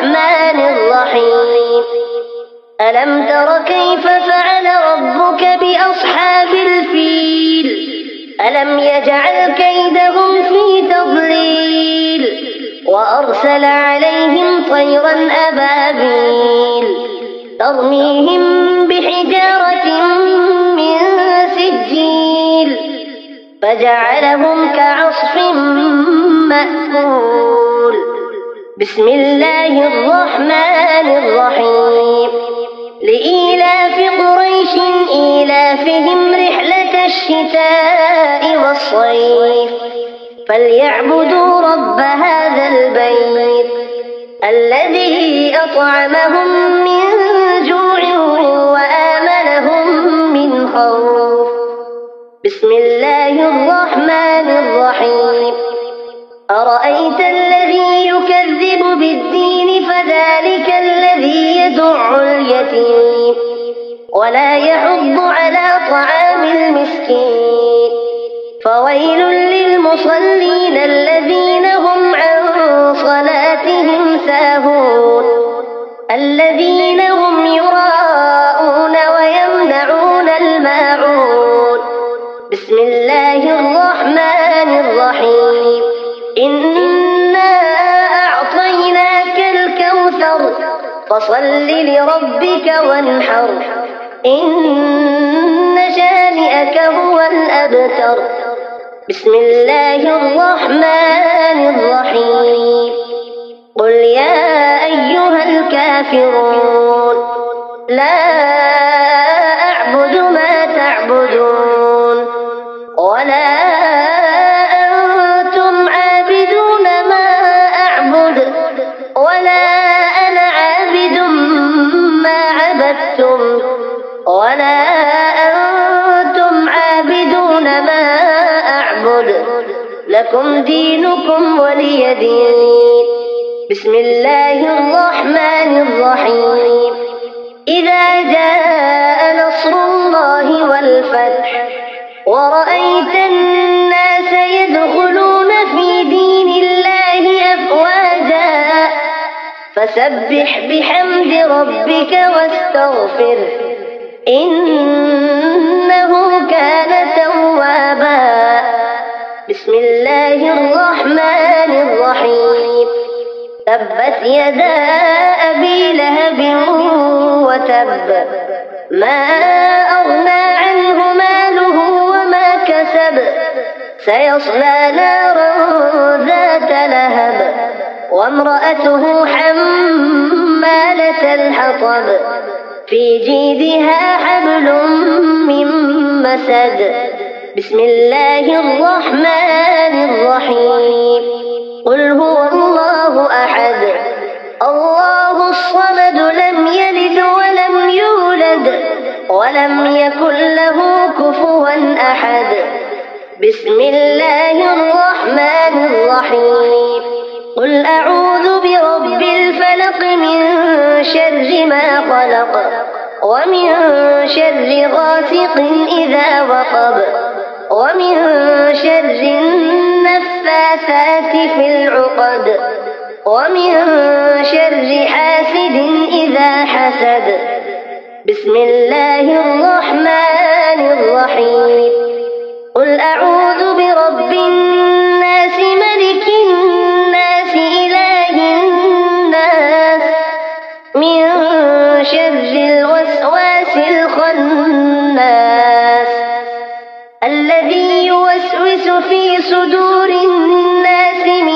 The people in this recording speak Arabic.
الرحمن الرحيم. ألم تر كيف فعل ربك بأصحاب الفيل؟ ألم يجعل كيدهم في تضليل وأرسل عليهم طيرا أبابيل ترميهم بحجارة من سجيل فجعلهم كعصف مأكول. بسم الله الرحمن الرحيم. لإيلاف قريش إيلافهم رحلة الشتاء والصيف فليعبدوا رب هذا البيت الذي أطعمهم من جوع وآمنهم من خوف. بسم الله الرحمن الرحيم. أرأيت الذي يكذب بالدين فذلك الذي يدع اليتيم ولا يحض على طعام المسكين. فويل للمصلين الذين هم عن صلاتهم ساهون الذين هم يراءون ويمنعون الماعون. بسم الله الرحمن الرحيم. إنا أعطيناك الكوثر فصل لربك وانحر إن شانئك هو الأبتر. بسم الله الرحمن الرحيم. قل يا أيها الكافرون لا أعبد ما تعبدون ولا أنتم عابدون ما أعبد ولا أنا عابد ما عبدتم ولا أنتم عابدون ما أعبد لكم دينكم ولي دين. بسم الله الرحمن الرحيم. إذا جاء نصر الله والفتح ورأيت الناس يدخلون في دين الله أفواجا فسبح بحمد ربك واستغفره إنه كان توابا. بسم الله الرحمن الرحيم. تبت يدا أبي لهب وتب ما أغنى عنه ماله وما كسب سيصلى نارا ذات لهب وامرأته حمالة الحطب في جيدها حبل من مسد. بسم الله الرحمن الرحيم. قل هو الله أحد الله الصمد لم يلد ولم يولد ولم يكن له كفوا أحد. بسم الله الرحمن الرحيم. قل أعوذ برب الفلق من شر ما خلق ومن شر غاسق إذا وقب ومن شر النفاثات في العقد ومن شر حاسد إذا حسد. بسم الله الرحمن الرحيم. قل أعوذ برب الناس ملك الناس إله الناس من شر الوسواس الخناس الذي يوسوس في صدور الناس من